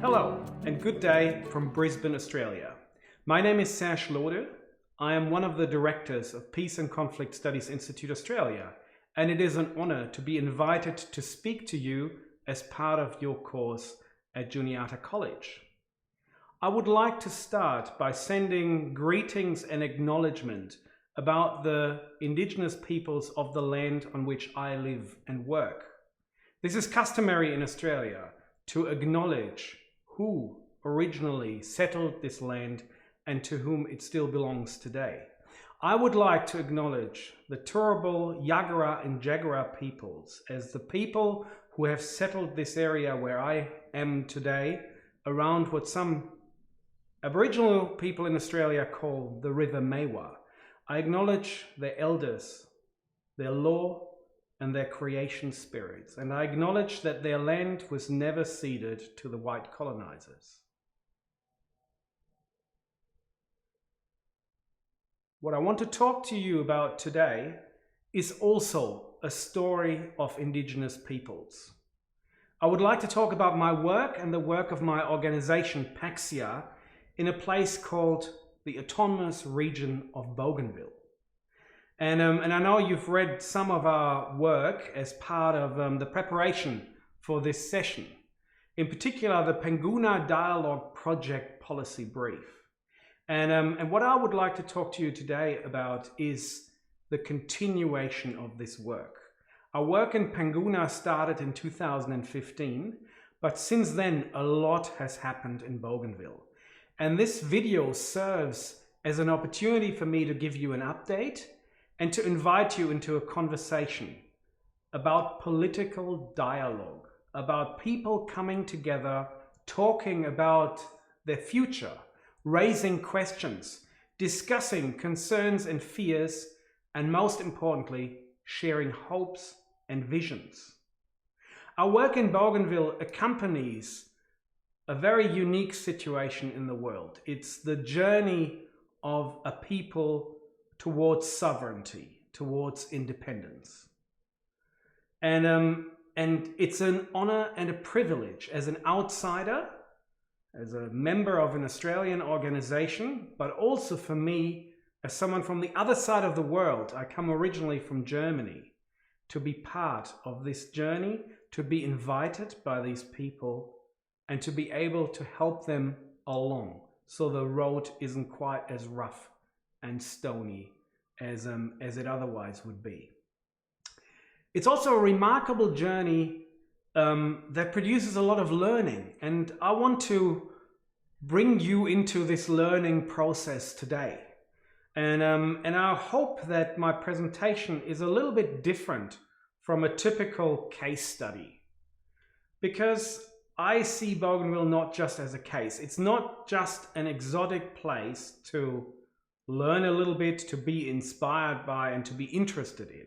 Hello and good day from Brisbane, Australia. My name is Serge Lode. I am one of the directors of Peace and Conflict Studies Institute Australia, and it is an honour to be invited to speak to you as part of your course at Juniata College. I would like to start by sending greetings and acknowledgement about the Indigenous peoples of the land on which I live and work. This is customary in Australia to acknowledge who originally settled this land and to whom it still belongs today. I would like to acknowledge the Turrbal, Yagara and Jagera peoples as the people who have settled this area where I am today around what some Aboriginal people in Australia call the River Maiwa. I acknowledge their elders, their law and their creation spirits, and I acknowledge that their land was never ceded to the white colonizers. What I want to talk to you about today is also a story of Indigenous peoples. I would like to talk about my work and the work of my organization PaCSIA in a place called the Autonomous Region of Bougainville. And I know you've read some of our work as part of the preparation for this session, in particular the Panguna Dialogue Project Policy Brief. And what I would like to talk to you today about is the continuation of this work. Our work in Panguna started in 2015, but since then a lot has happened in Bougainville. And this video serves as an opportunity for me to give you an update and to invite you into a conversation about political dialogue, about people coming together, talking about their future, raising questions, discussing concerns and fears, and most importantly, sharing hopes and visions. Our work in Bougainville accompanies a very unique situation in the world. It's the journey of a people towards sovereignty, towards independence. And it's an honor and a privilege as an outsider, as a member of an Australian organization, but also for me, as someone from the other side of the world, I come originally from Germany, to be part of this journey, to be invited by these people, and to be able to help them along so the road isn't quite as rough and stony as it otherwise would be. It's also a remarkable journey that produces a lot of learning, and I want to bring you into this learning process today. And I hope that my presentation is a little bit different from a typical case study, because I see Bougainville not just as a case. It's not just an exotic place to learn a little bit, to be inspired by and to be interested in.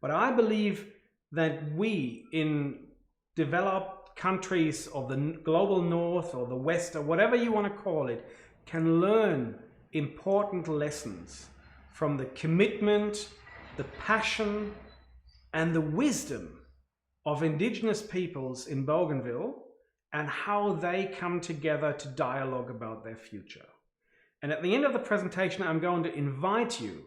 But I believe that we in developed countries of the global north or the west or whatever you want to call it, can learn important lessons from the commitment, the passion and the wisdom of Indigenous peoples in Bougainville and how they come together to dialogue about their future. And at the end of the presentation, I'm going to invite you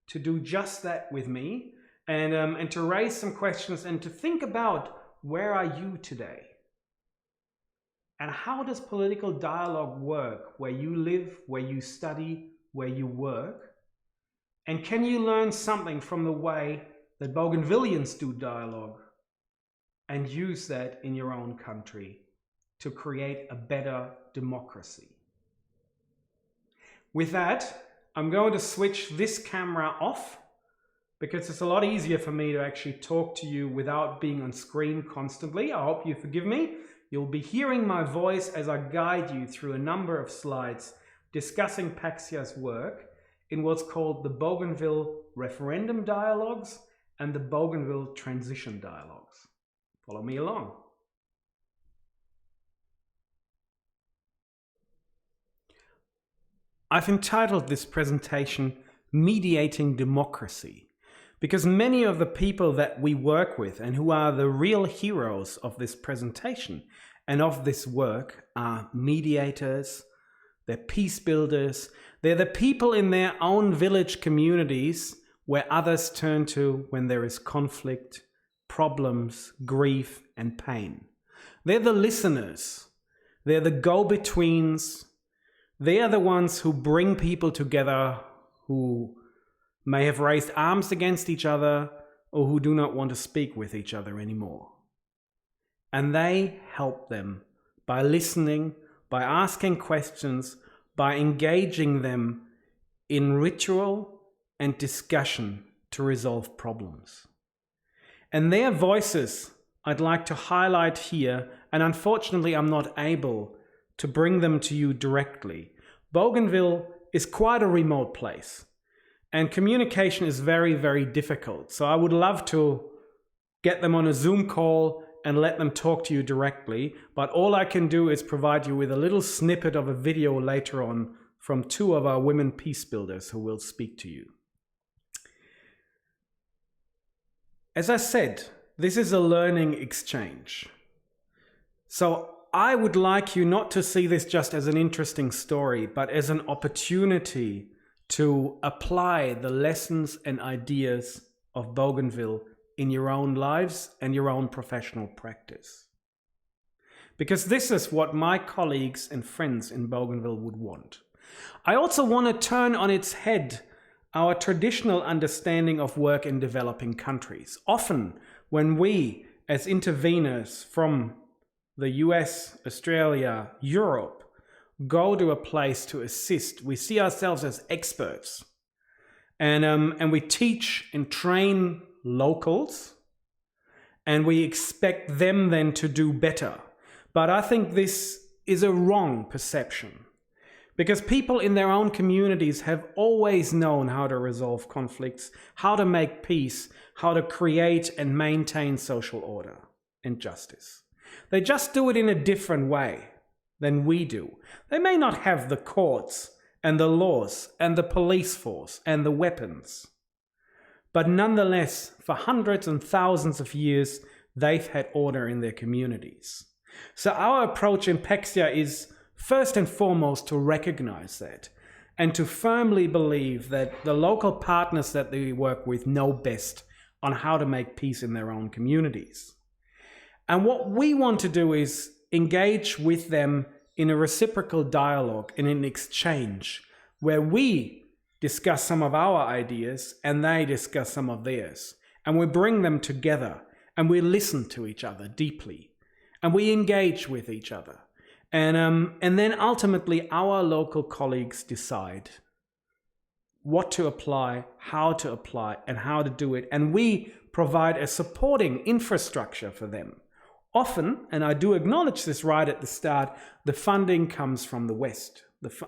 to do just that with me and to raise some questions and to think about, where are you today? And how does political dialogue work where you live, where you study, where you work? And can you learn something from the way that Bougainvillians do dialogue and use that in your own country to create a better democracy? With that, I'm going to switch this camera off because it's a lot easier for me to actually talk to you without being on screen constantly. I hope you forgive me. You'll be hearing my voice as I guide you through a number of slides discussing PaCSIA's work in what's called the Bougainville Referendum Dialogues and the Bougainville Transition Dialogues. Follow me along. I've entitled this presentation Mediating Democracy, because many of the people that we work with and who are the real heroes of this presentation and of this work are mediators, they're peace builders, they're the people in their own village communities where others turn to when there is conflict, problems, grief, and pain. They're the listeners, they're the go-betweens, they are the ones who bring people together who may have raised arms against each other or who do not want to speak with each other anymore. And they help them by listening, by asking questions, by engaging them in ritual and discussion to resolve problems. And their voices I'd like to highlight here, and unfortunately I'm not able to bring them to you directly. Bougainville is quite a remote place, and communication is very, very difficult. So I would love to get them on a Zoom call and let them talk to you directly, but all I can do is provide you with a little snippet of a video later on from two of our women peace builders who will speak to you. As I said, this is a learning exchange. So I would like you not to see this just as an interesting story, but as an opportunity to apply the lessons and ideas of Bougainville in your own lives and your own professional practice. Because this is what my colleagues and friends in Bougainville would want. I also want to turn on its head our traditional understanding of work in developing countries. Often, when we, as interveners from the US, Australia, Europe, go to a place to assist, we see ourselves as experts. And we teach and train locals, and we expect them then to do better. But I think this is a wrong perception, because people in their own communities have always known how to resolve conflicts, how to make peace, how to create and maintain social order and justice. They just do it in a different way than we do. They may not have the courts and the laws and the police force and the weapons, but nonetheless, for hundreds and thousands of years, they've had order in their communities. So our approach in PaCSIA is first and foremost to recognize that and to firmly believe that the local partners that they work with know best on how to make peace in their own communities. And what we want to do is engage with them in a reciprocal dialogue, in an exchange, where we discuss some of our ideas and they discuss some of theirs. And we bring them together and we listen to each other deeply and we engage with each other. And then ultimately our local colleagues decide what to apply, how to apply, and how to do it. And we provide a supporting infrastructure for them. Often, and I do acknowledge this right at the start, the funding comes from the West.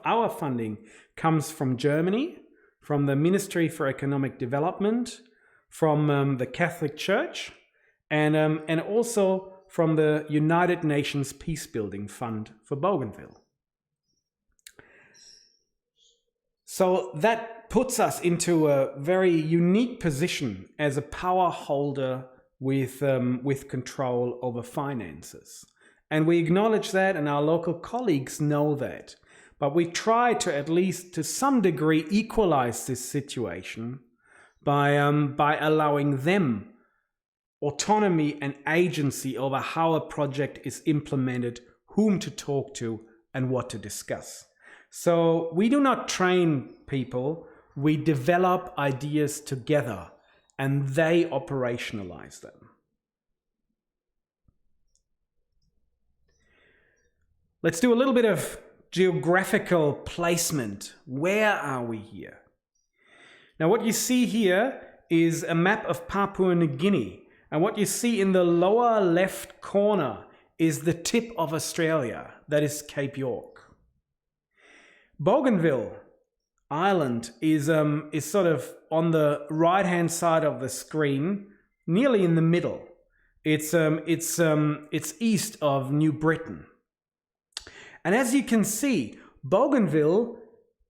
Our funding comes from Germany, from the Ministry for Economic Development, from the Catholic Church, and also from the United Nations Peacebuilding Fund for Bougainville. So that puts us into a very unique position as a power holder with control over finances. And we acknowledge that, and our local colleagues know that. But we try to, at least to some degree, equalize this situation by allowing them autonomy and agency over how a project is implemented, whom to talk to, and what to discuss. So we do not train people, we develop ideas together, and they operationalize them. Let's do a little bit of geographical placement. Where are we here? Now what you see here is a map of Papua New Guinea, and what you see in the lower left corner is the tip of Australia, that is Cape York. Bougainville Island is sort of on the right hand side of the screen, nearly in the middle. It's east of New Britain. And as you can see, Bougainville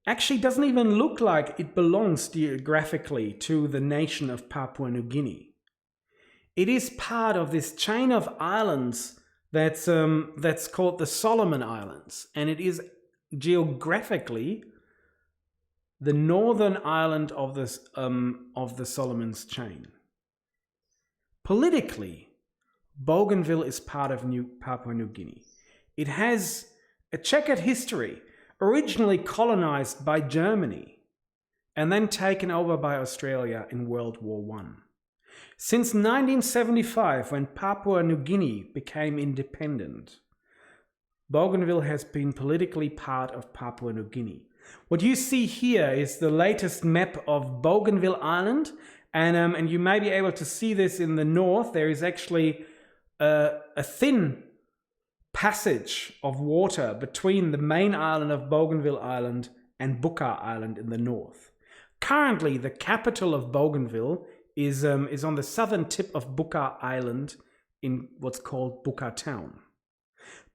actually doesn't even look like it belongs geographically to the nation of Papua New Guinea. It is part of this chain of islands that's called the Solomon Islands, and it is geographically the northern island of the Solomon's chain. Politically, Bougainville is part of Papua New Guinea. It has a checkered history, originally colonized by Germany and then taken over by Australia in World War I. Since 1975, when Papua New Guinea became independent, Bougainville has been politically part of Papua New Guinea. What you see here is the latest map of Bougainville Island, and you may be able to see this in the north. There is actually a thin passage of water between the main island of Bougainville Island and Buka Island in the north. Currently, the capital of Bougainville is on the southern tip of Buka Island in what's called Buka Town.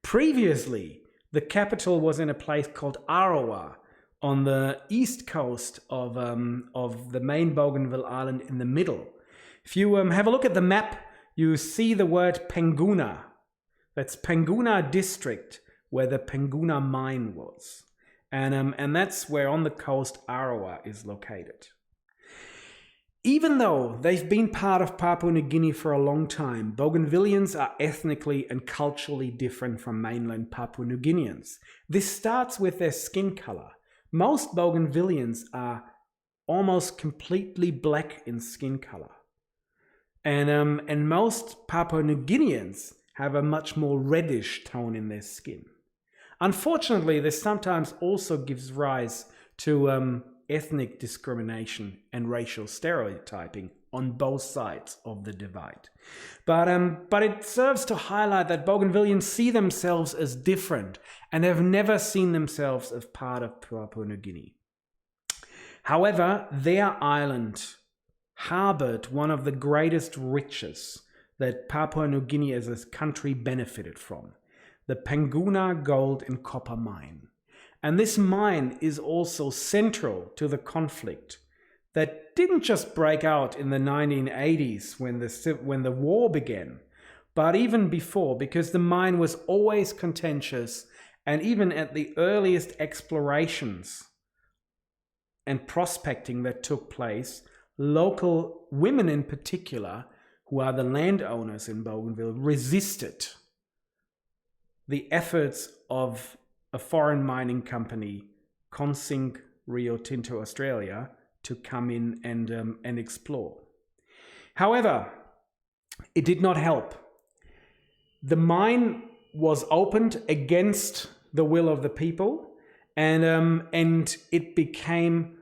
Previously, the capital was in a place called Arawa on the east coast of the main Bougainville Island in the middle. If you have a look at the map, you see the word Penguna. That's Penguna district, where the Penguna mine was. And that's where on the coast Arawa is located. Even though they've been part of Papua New Guinea for a long time, Bougainvillians are ethnically and culturally different from mainland Papua New Guineans. This starts with their skin color. Most Bougainvillians are almost completely black in skin color. And most Papua New Guineans have a much more reddish tone in their skin. Unfortunately, this sometimes also gives rise to ethnic discrimination and racial stereotyping on both sides of the divide. But it serves to highlight that Bougainvillians see themselves as different and have never seen themselves as part of Papua New Guinea. However, their island harbored one of the greatest riches that Papua New Guinea as a country benefited from, the Penguna gold and copper mine. And this mine is also central to the conflict that didn't just break out in the 1980s when the war began, but even before, because the mine was always contentious, and even at the earliest explorations and prospecting that took place, local women in particular, who are the landowners in Bougainville, resisted the efforts of a foreign mining company, Consing Rio Tinto Australia, to come in and explore. However, it did not help. The mine was opened against the will of the people, and it became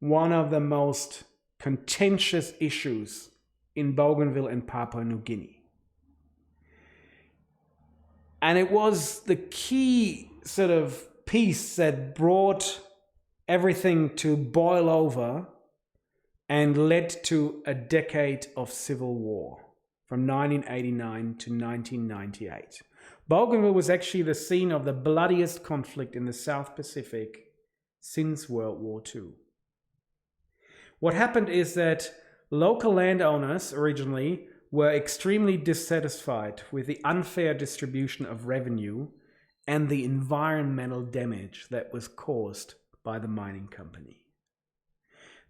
one of the most contentious issues in Bougainville and Papua New Guinea. And it was the key sort of piece that brought everything to boil over and led to a decade of civil war from 1989 to 1998. Bougainville was actually the scene of the bloodiest conflict in the South Pacific since World War II. What happened is that local landowners originally were extremely dissatisfied with the unfair distribution of revenue and the environmental damage that was caused by the mining company.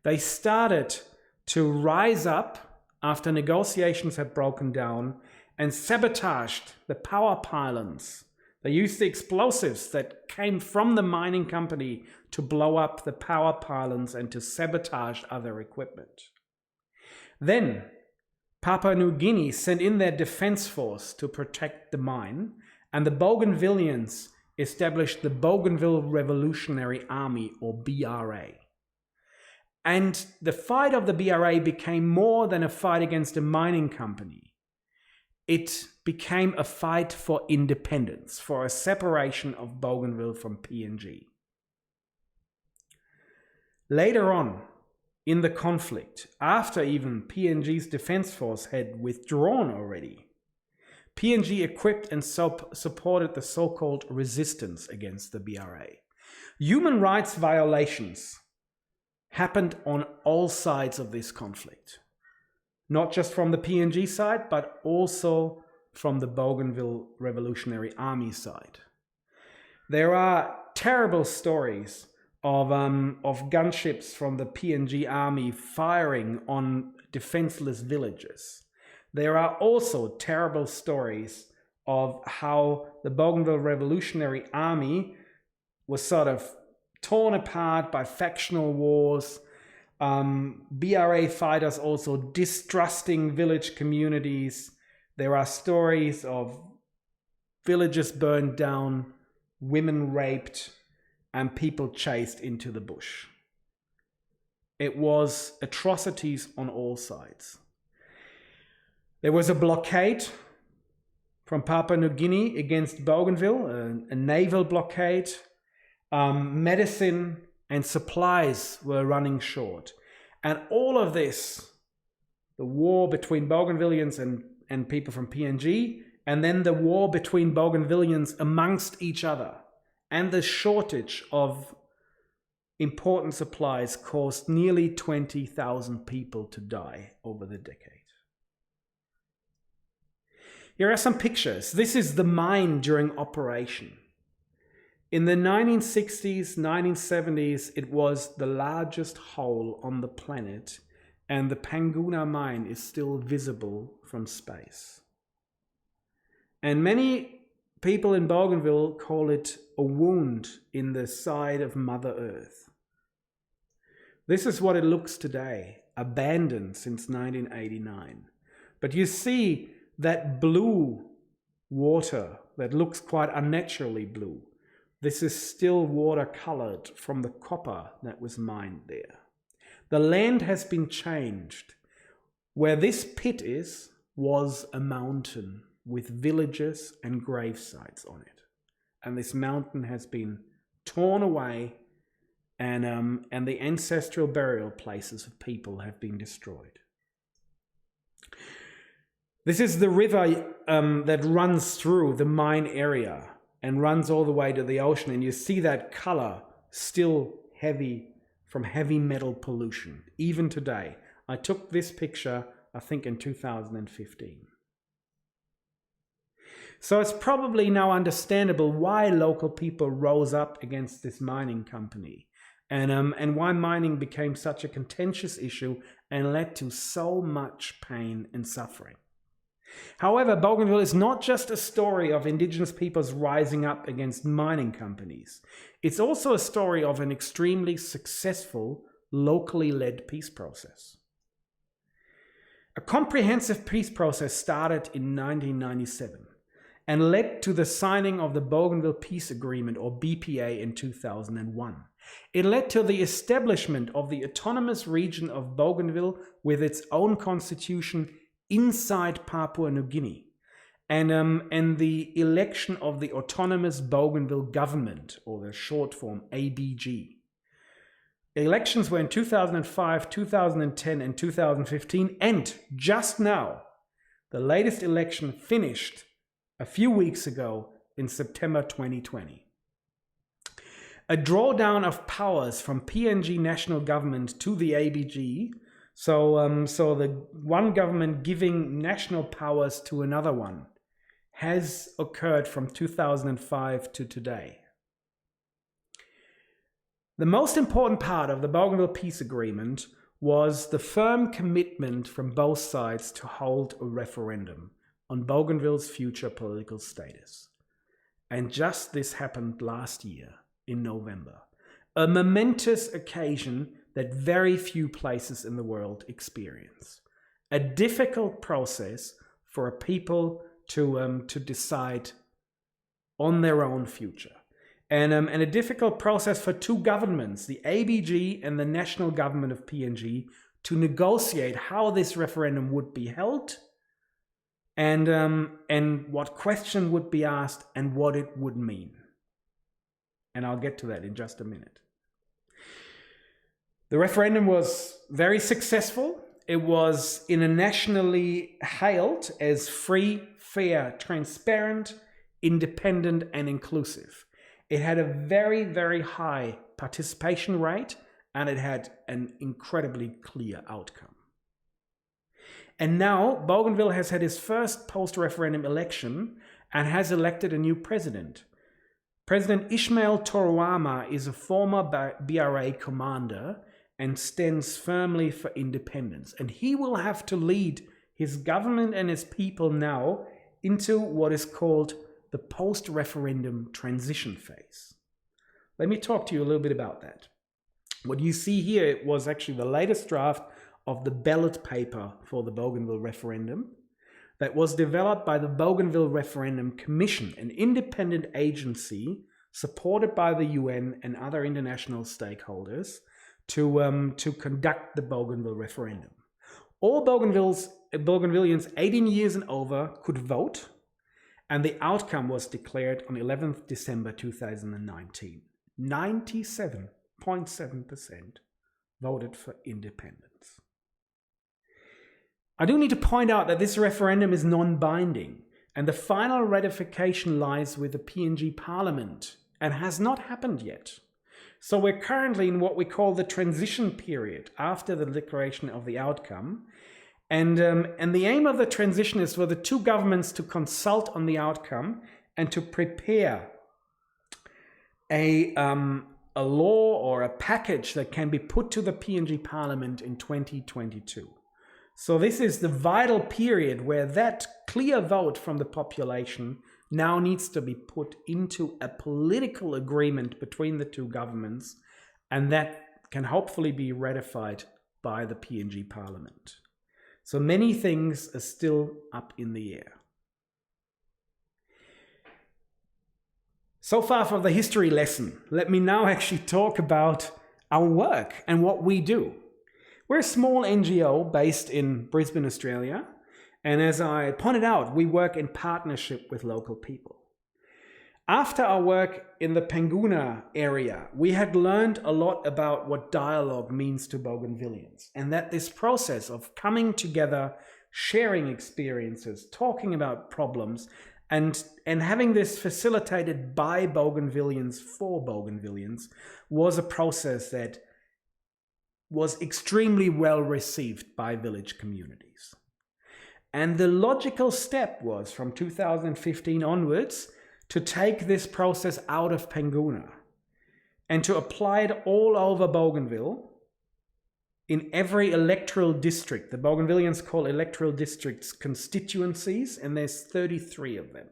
They started to rise up after negotiations had broken down and sabotaged the power pylons. They used the explosives that came from the mining company to blow up the power pylons and to sabotage other equipment. Then Papua New Guinea sent in their defense force to protect the mine, and the Bougainvillians established the Bougainville Revolutionary Army, or BRA. And the fight of the BRA became more than a fight against a mining company. It became a fight for independence, for a separation of Bougainville from PNG. Later on in the conflict, after even PNG's defense force had withdrawn already, PNG equipped and supported the so-called resistance against the BRA. Human rights violations happened on all sides of this conflict. Not just from the PNG side, but also from the Bougainville Revolutionary Army side. There are terrible stories of gunships from the PNG army firing on defenseless villages. There are also terrible stories of how the Bougainville Revolutionary Army was sort of torn apart by factional wars. BRA fighters also distrusting village communities. There are stories of villages burned down, women raped, and people chased into the bush. It was atrocities on all sides. There was a blockade from Papua New Guinea against Bougainville, a naval blockade. Medicine and supplies were running short. And all of this, the war between Bougainvillians and people from PNG, and then the war between Bougainvillians amongst each other, and the shortage of important supplies caused nearly 20,000 people to die over the decade. Here are some pictures. This is the mine during operation. In the 1960s, 1970s, it was the largest hole on the planet, and the Panguna mine is still visible from space. And many people in Bougainville call it a wound in the side of Mother Earth. This is what it looks today, abandoned since 1989. But you see that blue water that looks quite unnaturally blue. This is still water-colored from the copper that was mined there. The land has been changed. Where this pit is was a mountain with villages and grave sites on it. And this mountain has been torn away, and the ancestral burial places of people have been destroyed. This is the river that runs through the mine area and runs all the way to the ocean, and you see that color still heavy from heavy metal pollution, even today. I took this picture, I think, in 2015. So it's probably now understandable why local people rose up against this mining company, and why mining became such a contentious issue and led to so much pain and suffering. However, Bougainville is not just a story of Indigenous peoples rising up against mining companies. It's also a story of an extremely successful, locally led peace process. A comprehensive peace process started in 1997 and led to the signing of the Bougainville Peace Agreement, or BPA, in 2001. It led to the establishment of the autonomous region of Bougainville with its own constitution inside Papua New Guinea, and the election of the Autonomous Bougainville Government, or the short form ABG. Elections were in 2005, 2010, and 2015, and just now, the latest election finished a few weeks ago in September 2020. A drawdown of powers from PNG national government to the ABG. So the one government giving national powers to another one has occurred from 2005 to today. The most important part of the Bougainville Peace Agreement was the firm commitment from both sides to hold a referendum on Bougainville's future political status. And just this happened last year in November, a momentous occasion that very few places in the world experience. A difficult process for a people to decide on their own future. And a difficult process for two governments, the ABG and the national government of PNG, to negotiate how this referendum would be held, and what question would be asked and what it would mean. And I'll get to that in just a minute. The referendum was very successful. It was internationally hailed as free, fair, transparent, independent, and inclusive. It had a very, very high participation rate, and it had an incredibly clear outcome. And now Bougainville has had its first post-referendum election and has elected a new president. President Ismail Torwama is a former BRA commander and stands firmly for independence. And he will have to lead his government and his people now into what is called the post-referendum transition phase. Let me talk to you a little bit about that. What you see here was actually the latest draft of the ballot paper for the Bougainville referendum that was developed by the Bougainville Referendum Commission, an independent agency supported by the UN and other international stakeholders to conduct the Bougainville referendum. All Bougainvillians 18 years and over could vote, and the outcome was declared on 11th December 2019. 97.7% voted for independence. I do need to point out that this referendum is non-binding, and the final ratification lies with the PNG Parliament and has not happened yet. So we're currently in what we call the transition period after the declaration of the outcome. And the aim of the transition is for the two governments to consult on the outcome and to prepare a law or a package that can be put to the PNG Parliament in 2022. So this is the vital period where that clear vote from the population now needs to be put into a political agreement between the two governments, and that can hopefully be ratified by the PNG Parliament. So many things are still up in the air. So far for the history lesson, let me now actually talk about our work and what we do. We're a small NGO based in Brisbane, Australia, and as I pointed out, we work in partnership with local people. After our work in the Panguna area, we had learned a lot about what dialogue means to Bougainvillians, and that this process of coming together, sharing experiences, talking about problems, and having this facilitated by Bougainvillians for Bougainvillians was a process that was extremely well received by village communities. And the logical step was, from 2015 onwards, to take this process out of Panguna and to apply it all over Bougainville in every electoral district. The Bougainvillians call electoral districts constituencies, and there's 33 of them.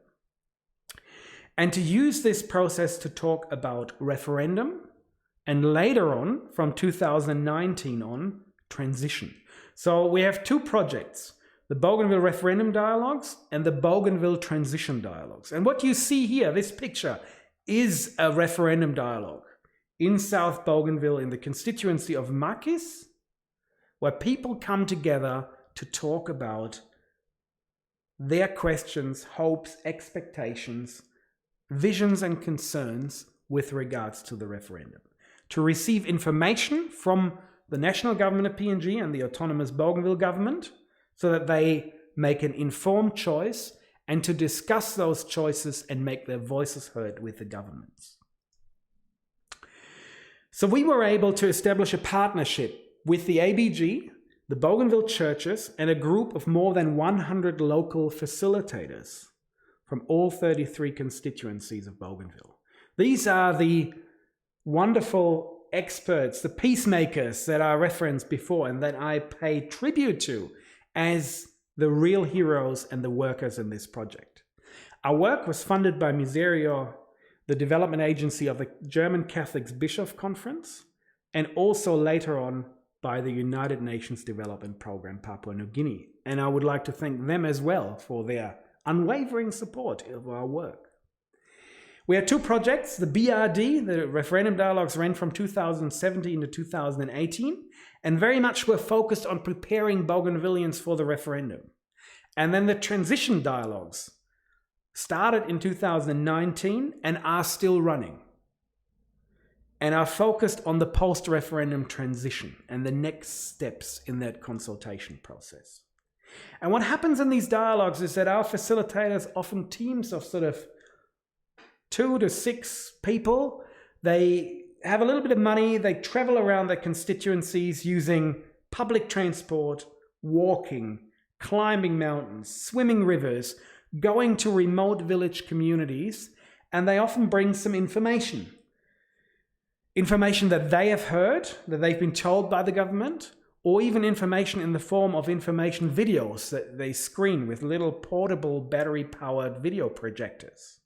And to use this process to talk about referendum, and later on, from 2019 on, transition. So we have two projects, the Bougainville Referendum Dialogues and the Bougainville Transition Dialogues. And what you see here, this picture, is a referendum dialogue in South Bougainville in the constituency of Makis, where people come together to talk about their questions, hopes, expectations, visions and concerns with regards to the referendum, to receive information from the national government of PNG and the autonomous Bougainville government so that they make an informed choice, and to discuss those choices and make their voices heard with the governments. So we were able to establish a partnership with the ABG, the Bougainville churches, and a group of more than 100 local facilitators from all 33 constituencies of Bougainville. These are the wonderful experts, the peacemakers that I referenced before and that I pay tribute to as the real heroes and the workers in this project. Our work was funded by Miserio, the development agency of the German Catholics Bishof Conference, and also later on by the United Nations Development Programme Papua New Guinea. And I would like to thank them as well for their unwavering support of our work. We had two projects. The BRD, the Referendum Dialogues, ran from 2017 to 2018, and very much were focused on preparing Bougainvillians for the referendum. And then the Transition Dialogues started in 2019 and are still running, and are focused on the post-referendum transition and the next steps in that consultation process. And what happens in these dialogues is that our facilitators, often teams of sort of 2 to 6 people, they have a little bit of money, they travel around their constituencies using public transport, walking, climbing mountains, swimming rivers, going to remote village communities, and they often bring some information. Information that they have heard, that they've been told by the government, or even information in the form of information videos that they screen with little portable battery-powered video projectors.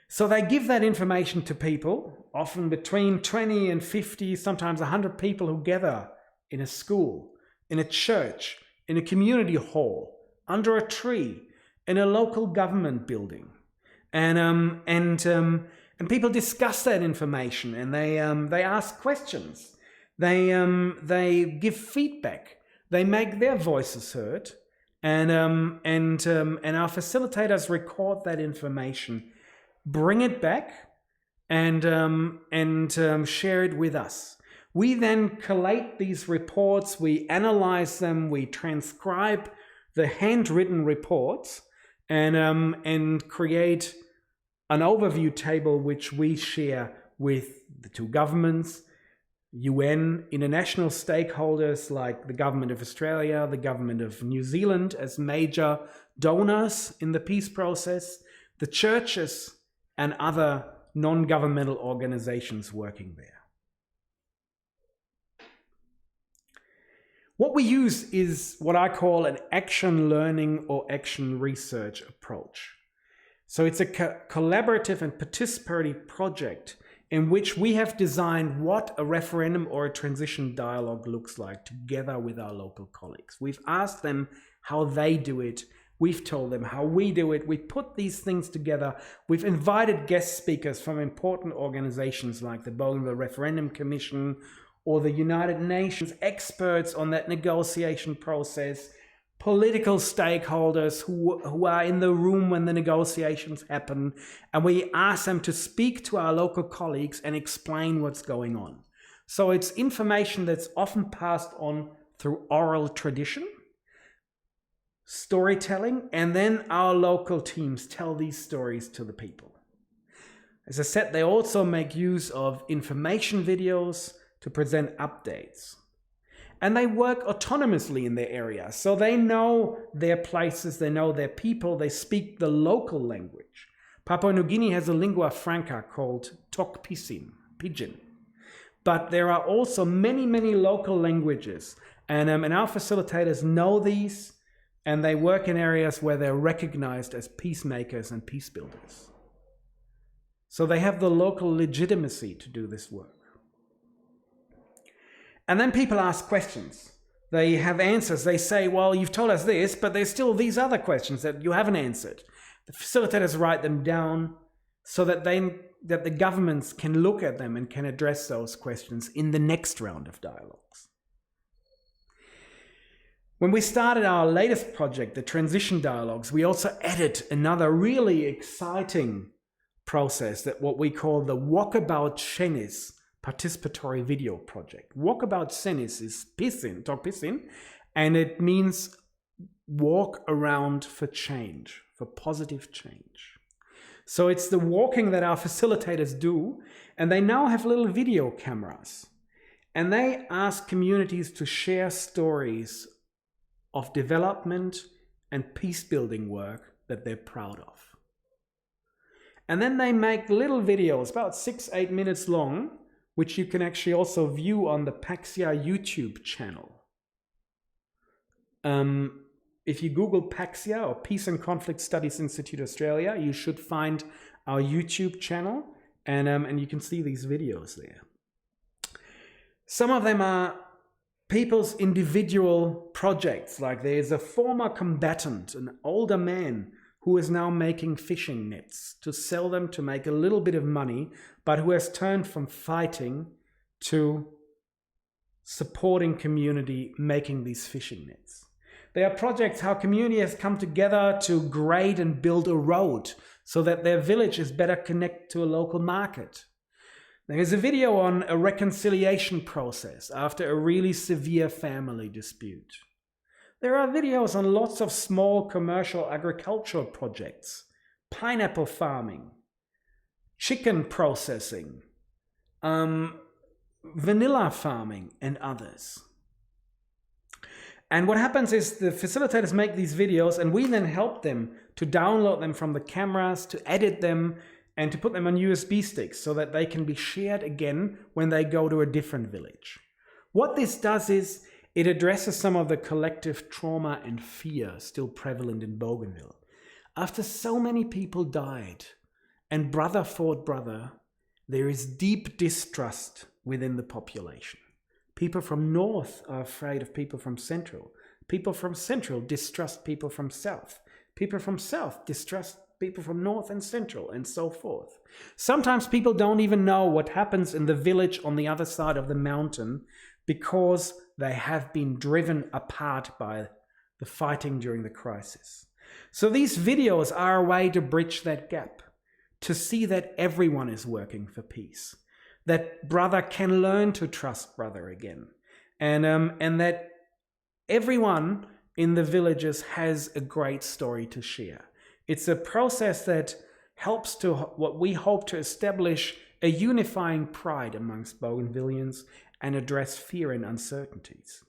So they give that information to people, often between 20 and 50, sometimes 100 people who gather in a school, in a church, in a community hall, under a tree, in a local government building. And people discuss that information, and they ask questions. They give feedback. They make their voices heard, and our facilitators record that information, bring it back, and share it with us. We then collate these reports, we analyze them, we transcribe the handwritten reports, and create an overview table which we share with the two governments, UN, international stakeholders like the Government of Australia, the Government of New Zealand as major donors in the peace process, the churches and other non-governmental organizations working there. What we use is what I call an action learning or action research approach. So it's a collaborative and participatory project in which we have designed what a referendum or a transition dialogue looks like together with our local colleagues. We've asked them how they do it. We've told them how we do it. We put these things together. We've invited guest speakers from important organizations like the Bougainville Referendum Commission or the United Nations, experts on that negotiation process, political stakeholders who are in the room when the negotiations happen, and we ask them to speak to our local colleagues and explain what's going on. So it's information that's often passed on through oral tradition, storytelling, and then our local teams tell these stories to the people. As I said, they also make use of information videos to present updates. And they work autonomously in their area. So they know their places, they know their people, they speak the local language. Papua New Guinea has a lingua franca called Tok Pisin, Pidgin. But there are also many, many local languages. And our facilitators know these, and they work in areas where they're recognized as peacemakers and peace builders. So they have the local legitimacy to do this work. And then people ask questions. They have answers. They say, well, you've told us this, but there's still these other questions that you haven't answered. The facilitators write them down so that the governments can look at them and can address those questions in the next round of dialogues. When we started our latest project, the Transition Dialogues, we also added another really exciting process, that what we call the Walkabout Shenis participatory video project. Walkabout Shenis is pisin, Tok Pisin, and it means walk around for change, for positive change. So it's the walking that our facilitators do, and they now have little video cameras. And they ask communities to share stories of development and peace-building work that they're proud of. And then they make little videos, about 6-8 minutes long, which you can actually also view on the PaCSIA YouTube channel. If you Google PaCSIA or Peace and Conflict Studies Institute Australia, you should find our YouTube channel, and you can see these videos there. Some of them are people's individual projects, like there's a former combatant, an older man, who is now making fishing nets to sell them to make a little bit of money, but who has turned from fighting to supporting community making these fishing nets. There are projects how community has come together to grade and build a road so that their village is better connected to a local market. There is a video on a reconciliation process after a really severe family dispute. There are videos on lots of small commercial agricultural projects, pineapple farming, chicken processing, vanilla farming, and others. And what happens is the facilitators make these videos and we then help them to download them from the cameras, to edit them, and to put them on USB sticks so that they can be shared again when they go to a different village. What this does is it addresses some of the collective trauma and fear still prevalent in Bougainville. After so many people died and brother fought brother, there is deep distrust within the population. People from north are afraid of people from central. People from central distrust people from south. People from south distrust people from north and central, and so forth. Sometimes people don't even know what happens in the village on the other side of the mountain because they have been driven apart by the fighting during the crisis. So these videos are a way to bridge that gap, to see that everyone is working for peace, that brother can learn to trust brother again, and that everyone in the villages has a great story to share. It's a process that helps to what we hope to establish a unifying pride amongst Bougainvillians and address fear and uncertainties.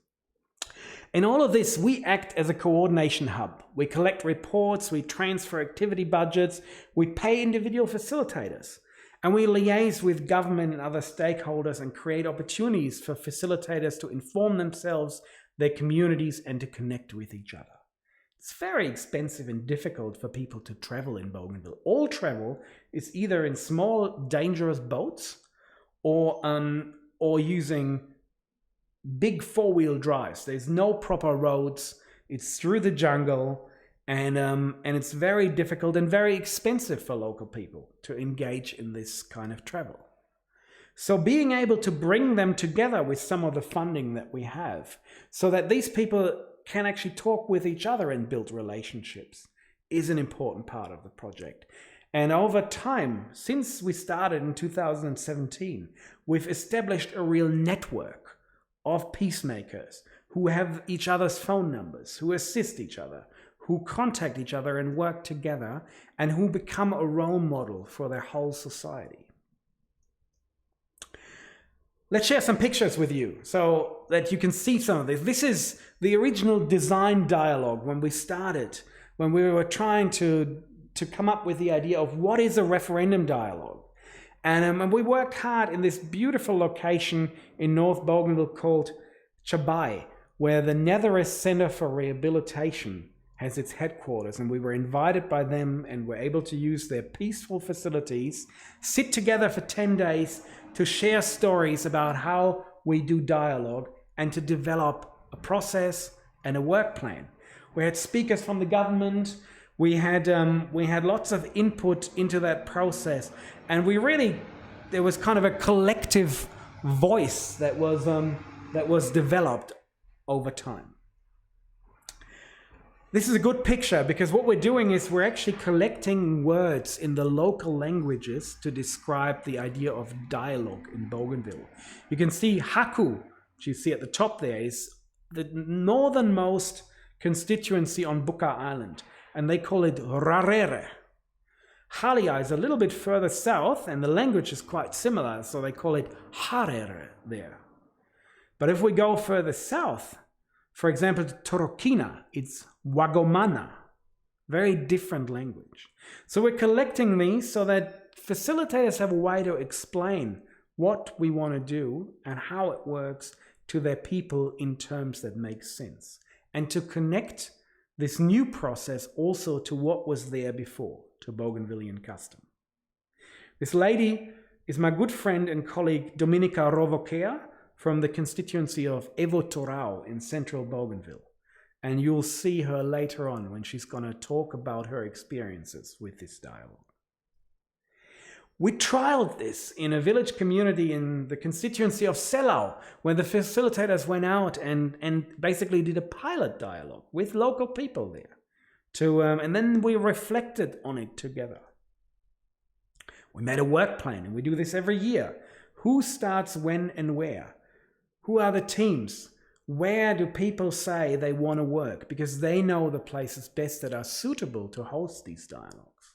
In all of this, we act as a coordination hub. We collect reports, we transfer activity budgets, we pay individual facilitators, and we liaise with government and other stakeholders and create opportunities for facilitators to inform themselves, their communities, and to connect with each other. It's very expensive and difficult for people to travel in Bougainville. All travel is either in small, dangerous boats or using big four-wheel drives. There's no proper roads. It's through the jungle, and it's very difficult and very expensive for local people to engage in this kind of travel. So being able to bring them together with some of the funding that we have so that these people can actually talk with each other and build relationships is an important part of the project. And over time, since we started in 2017, we've established a real network of peacemakers who have each other's phone numbers, who assist each other, who contact each other and work together, and who become a role model for their whole society. Let's share some pictures with you so that you can see some of this. This is the original design dialogue when we started, when we were trying to come up with the idea of what is a referendum dialogue. And we worked hard in this beautiful location in North Bougainville called Chabai, where the Netherest Center for Rehabilitation has its headquarters, and we were invited by them and were able to use their peaceful facilities, sit together for 10 days to share stories about how we do dialogue and to develop a process and a work plan. We had speakers from the government. We had lots of input into that process, and there was kind of a collective voice that was developed over time. This is a good picture because what we're doing is we're actually collecting words in the local languages to describe the idea of dialogue in Bougainville. You can see Haku, which you see at the top there, is the northernmost constituency on Buka Island, and they call it Rarere. Halia is a little bit further south, and the language is quite similar, so they call it Harere there. But if we go further south, for example, to Torokina, it's Wagomana, very different language. So we're collecting these so that facilitators have a way to explain what we want to do and how it works to their people in terms that make sense, and to connect this new process also to what was there before, to Bougainvillian custom. This lady is my good friend and colleague Dominica Rovokea from the constituency of Evo Torao in central Bougainville. And you'll see her later on when she's going to talk about her experiences with this dialogue. We trialed this in a village community in the constituency of Selau, where the facilitators went out and basically did a pilot dialogue with local people there. And then we reflected on it together. We made a work plan, and we do this every year. Who starts when and where? Who are the teams? Where do people say they want to work? Because they know the places best that are suitable to host these dialogues.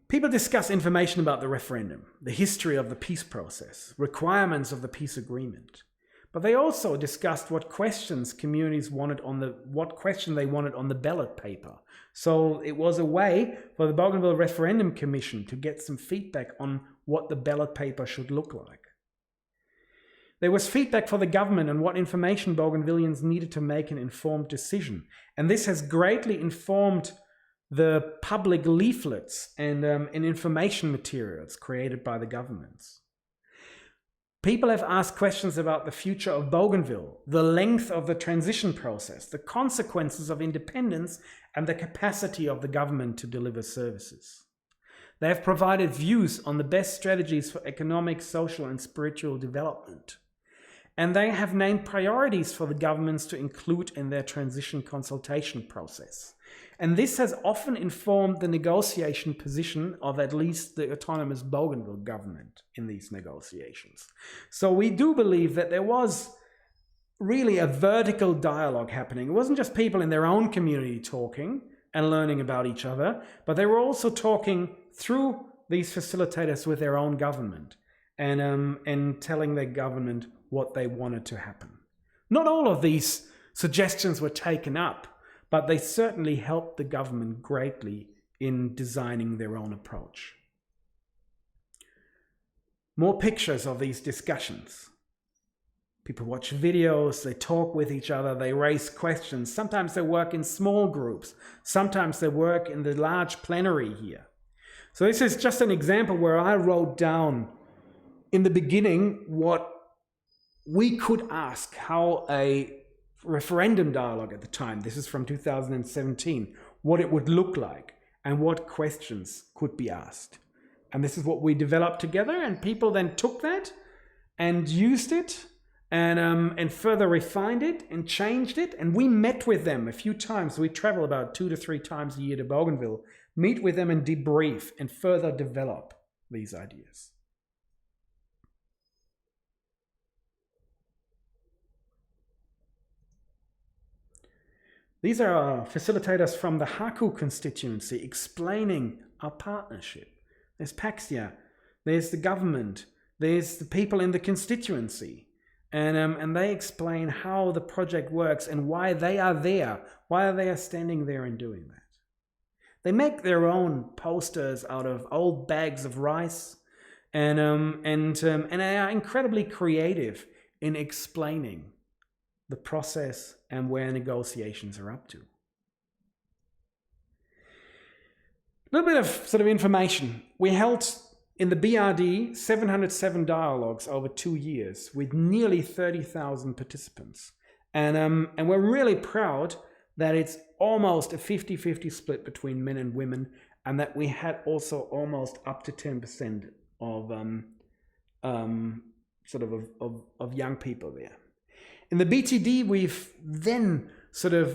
People discuss information about the referendum, the history of the peace process, requirements of the peace agreement. But they also discussed what questions communities wanted what question they wanted on the ballot paper. So it was a way for the Bougainville Referendum Commission to get some feedback on what the ballot paper should look like. There was feedback for the government on what information Bougainvillians needed to make an informed decision. And this has greatly informed the public leaflets and information materials created by the governments. People have asked questions about the future of Bougainville, the length of the transition process, the consequences of independence, and the capacity of the government to deliver services. They have provided views on the best strategies for economic, social, and spiritual development. And they have named priorities for the governments to include in their transition consultation process. And this has often informed the negotiation position of at least the autonomous Bougainville government in these negotiations. So we do believe that there was really a vertical dialogue happening. It wasn't just people in their own community talking and learning about each other, but they were also talking through these facilitators with their own government and telling their government what they wanted to happen. Not all of these suggestions were taken up, but they certainly helped the government greatly in designing their own approach. More pictures of these discussions. People watch videos, they talk with each other, they raise questions. Sometimes they work in small groups. Sometimes they work in the large plenary here. So this is just an example where I wrote down in the beginning what we could ask, how a referendum dialogue at the time, this is from 2017, what it would look like and what questions could be asked. And this is what we developed together, and people then took that and used it and further refined it and changed it. And we met with them a few times. We travel about 2 to 3 times a year to Bougainville, meet with them and debrief and further develop these ideas. These are our facilitators from the Haku constituency explaining our partnership. There's PaCSIA, there's the government, there's the people in the constituency. And they explain how the project works and why they are there, why they are standing there and doing that. They make their own posters out of old bags of rice and they are incredibly creative in explaining the process and where negotiations are up to. A little bit of sort of information. We held in the BRD 707 dialogues over 2 years with nearly 30,000 participants. And we're really proud that it's almost a 50-50 split between men and women, and that we had also almost up to 10% of young people there. In the BTD, we've then sort of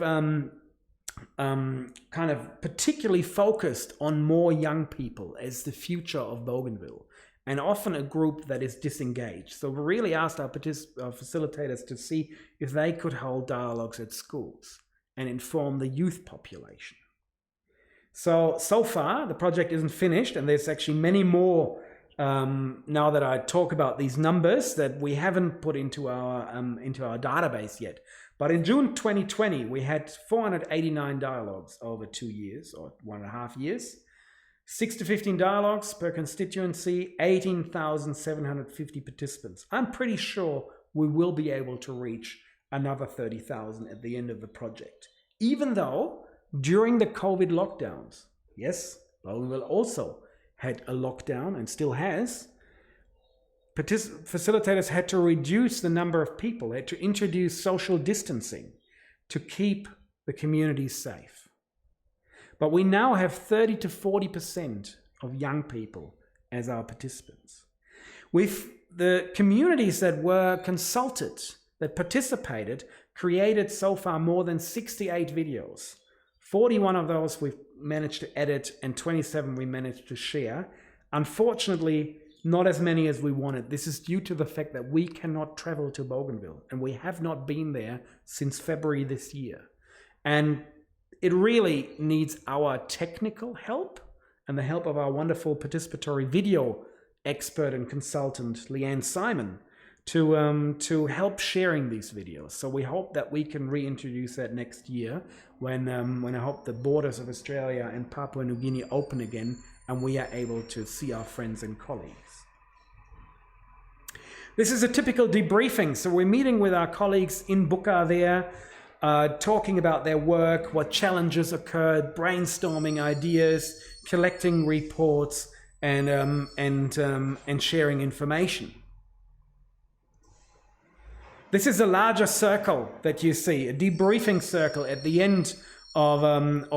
kind of particularly focused on more young people as the future of Bougainville, and often a group that is disengaged. So we really asked our facilitators to see if they could hold dialogues at schools and inform the youth population. So far, the project isn't finished, and there's actually many more now that I talk about these numbers that we haven't put into our database yet. But in June 2020, we had 489 dialogues over 2 years or 1.5 years, 6 to 15 dialogues per constituency, 18,750 participants. I'm pretty sure we will be able to reach another 30,000 at the end of the project, even though during the COVID lockdowns, yes, Bougainville also had a lockdown and still has, facilitators had to reduce the number of people, had to introduce social distancing to keep the communities safe. But we now have 30 to 40% of young people as our participants. With the communities that were consulted, that participated, created so far more than 68 videos. 41 of those we've managed to edit and 27 we managed to share. Unfortunately, not as many as we wanted. This is due to the fact that we cannot travel to Bougainville, and we have not been there since February this year. And it really needs our technical help and the help of our wonderful participatory video expert and consultant, Leanne Simon, to help sharing these videos. So we hope that we can reintroduce that next year when I hope the borders of Australia and Papua New Guinea open again and we are able to see our friends and colleagues. This is a typical debriefing. So we're meeting with our colleagues in Buka there, talking about their work, what challenges occurred, brainstorming ideas, collecting reports, and sharing information. This is a larger circle that you see, a debriefing circle at the end of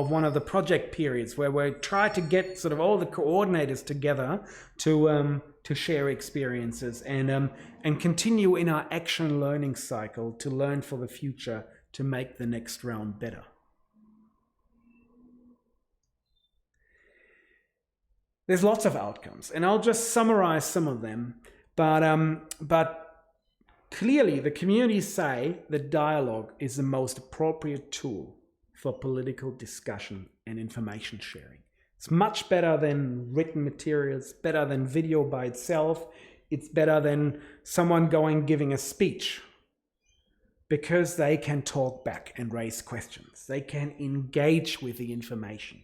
one of the project periods, where we try to get sort of all the coordinators together to share experiences and continue in our action learning cycle to learn for the future, to make the next round better. There's lots of outcomes, and I'll just summarize some of them, but clearly the communities say that dialogue is the most appropriate tool for political discussion and information sharing. It's much better than written materials, better than video by itself. It's better than someone giving a speech, because they can talk back and raise questions. They can engage with the information.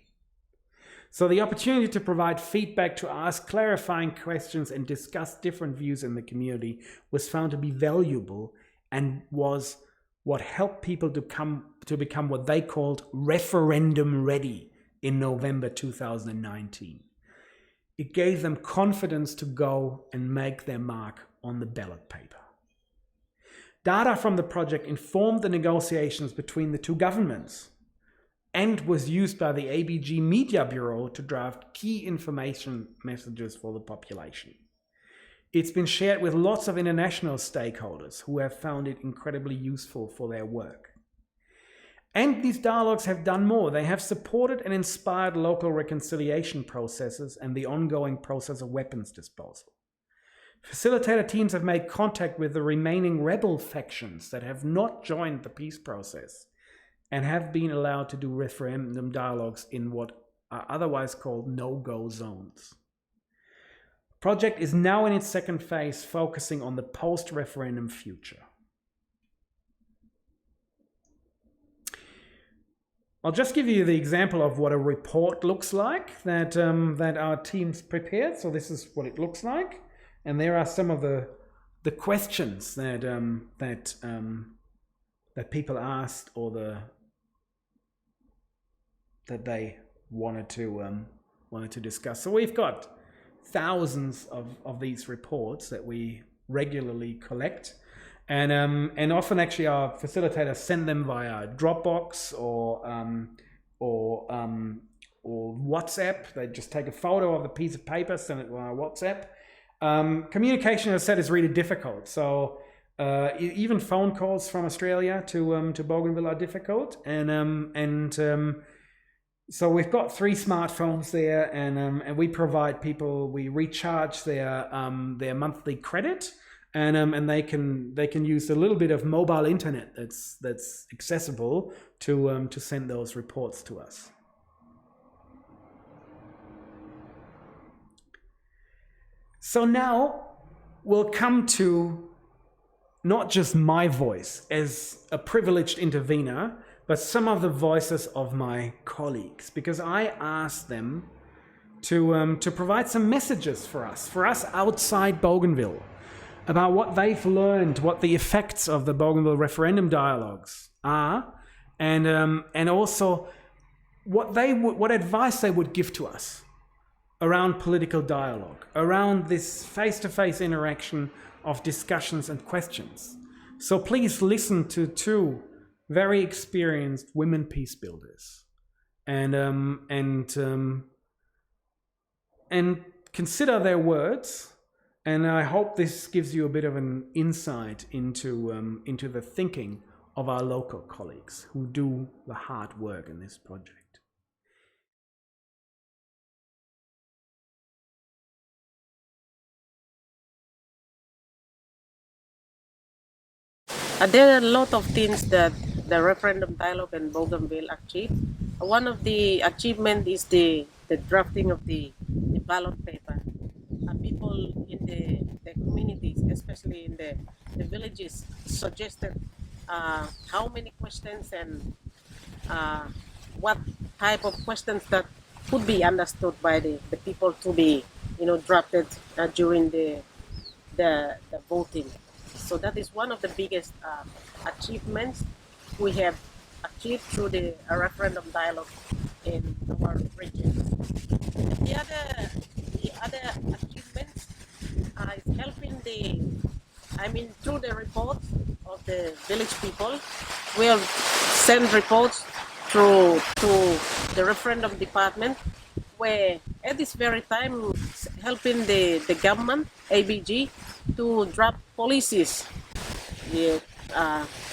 So the opportunity to provide feedback, to ask clarifying questions and discuss different views in the community was found to be valuable, and was what helped people to become what they called referendum ready in November 2019. It gave them confidence to go and make their mark on the ballot paper. Data from the project informed the negotiations between the two governments and was used by the ABG Media Bureau to draft key information messages for the population. It's been shared with lots of international stakeholders who have found it incredibly useful for their work. And these dialogues have done more. They have supported and inspired local reconciliation processes and the ongoing process of weapons disposal. Facilitator teams have made contact with the remaining rebel factions that have not joined the peace process and have been allowed to do referendum dialogues in what are otherwise called no-go zones. The project is now in its second phase, focusing on the post-referendum future. I'll just give you the example of what a report looks like that our teams prepared. So this is what it looks like, and there are some of the questions that people asked, or that they wanted to discuss. So we've got thousands of these reports that we regularly collect, and often actually our facilitators send them via Dropbox or WhatsApp. They just take a photo of the piece of paper, send it via WhatsApp. Communication, as I said, is really difficult. So even phone calls from Australia to Bougainville are difficult, so we've got 3 smartphones there, and we provide people. We recharge their monthly credit, and they can use a little bit of mobile internet that's accessible to send those reports to us. So now we'll come to not just my voice as a privileged intervener, but some of the voices of my colleagues, because I asked them to provide some messages for us outside Bougainville, about what they've learned, what the effects of the Bougainville Referendum Dialogues are, and also what advice they would give to us around political dialogue, around this face-to-face interaction of discussions and questions. So please listen to 2 very experienced women peace builders, and consider their words. And I hope this gives you a bit of an insight into the thinking of our local colleagues who do the hard work in this project. There are a lot of things that the referendum dialogue in Bougainville achieved. One of the achievements is the drafting of the ballot paper. People in the communities, especially in the villages, suggested how many questions and what type of questions that could be understood by the people to be, drafted during the voting. So that is one of the biggest achievements we have achieved through the referendum dialogue in our region. The other achievements is helping through the reports of the village people. We have sent reports through to the referendum department, where at this very time helping the government, ABG, to draft policies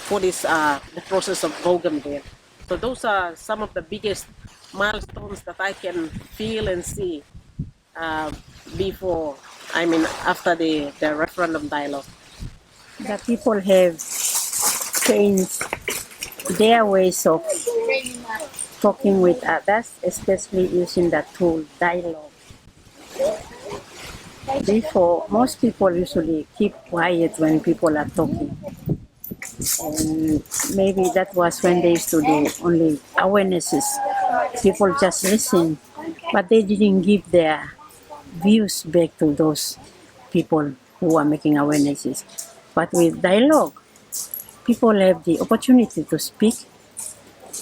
for this the process of Bougainville. So those are some of the biggest milestones that I can feel and see after the referendum dialogue. The people have changed their ways of talking with others, especially using the tool dialogue. Before, most people usually keep quiet when people are talking. And maybe that was when they used to do only awarenesses. People just listen, but they didn't give their views back to those people who are making awarenesses. But with dialogue, people have the opportunity to speak,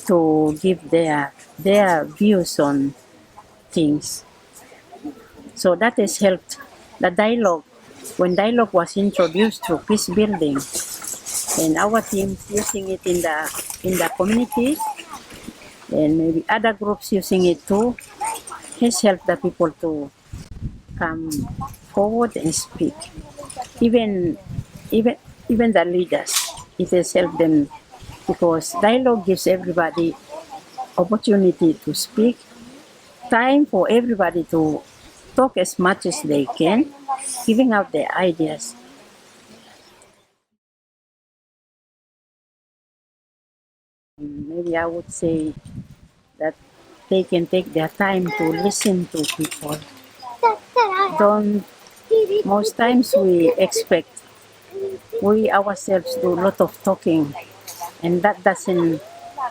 to give their views on things. So that has helped the dialogue. When dialogue was introduced through peace building, and our teams using it in the communities, and maybe other groups using it too, has helped the people to come forward and speak. Even the leaders, it has helped them, because dialogue gives everybody opportunity to speak, time for everybody to talk as much as they can, giving out their ideas. Maybe I would say that they can take their time to listen to people. Most times we ourselves do a lot of talking, and that doesn't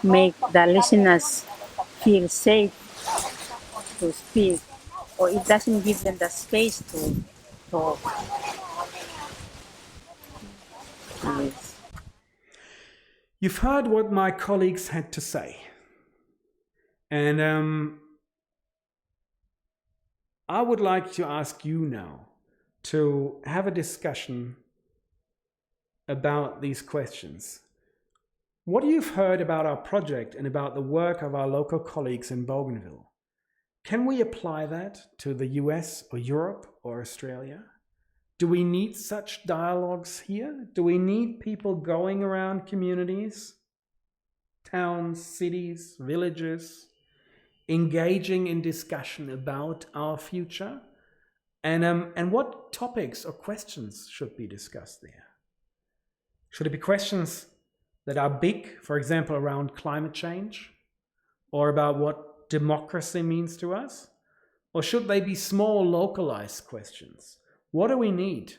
make the listeners feel safe to speak, or it doesn't give them the space to talk. Yes. You've heard what my colleagues had to say. And I would like to ask you now to have a discussion about these questions. What you've heard about our project and about the work of our local colleagues in Bougainville, can we apply that to the US or Europe or Australia? Do we need such dialogues here? Do we need people going around communities, towns, cities, villages, engaging in discussion about our future? And what topics or questions should be discussed there? Should it be questions that are big, for example, around climate change, or about what democracy means to us? Or should they be small, localized questions? What do we need?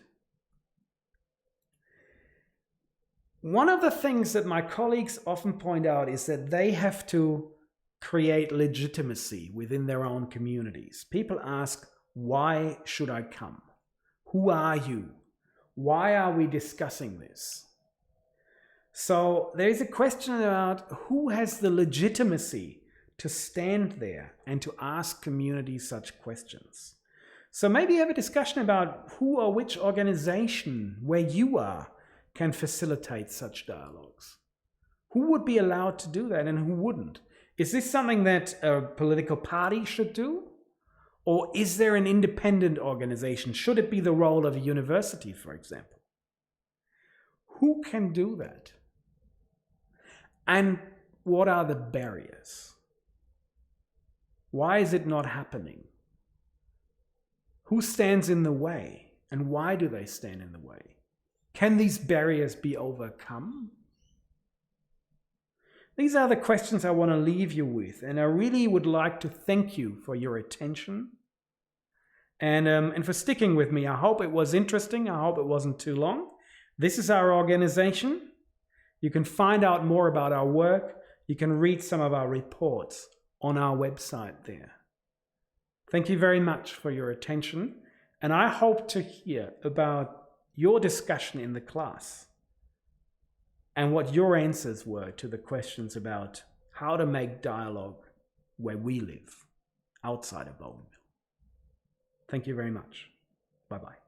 One of the things that my colleagues often point out is that they have to create legitimacy within their own communities. People ask, why should I come? Who are you? Why are we discussing this? So there is a question about who has the legitimacy to stand there and to ask communities such questions. So maybe have a discussion about who or which organization where you are can facilitate such dialogues. Who would be allowed to do that and who wouldn't? Is this something that a political party should do? Or is there an independent organization? Should it be the role of a university, for example? Who can do that? And what are the barriers? Why is it not happening? Who stands in the way, and why do they stand in the way? Can these barriers be overcome? These are the questions I want to leave you with, and I really would like to thank you for your attention and for sticking with me. I hope it was interesting. I hope it wasn't too long. This is our organization. You can find out more about our work. You can read some of our reports on our website there. Thank you very much for your attention, and I hope to hear about your discussion in the class and what your answers were to the questions about how to make dialogue where we live, outside of Bougainville. Thank you very much. Bye-bye.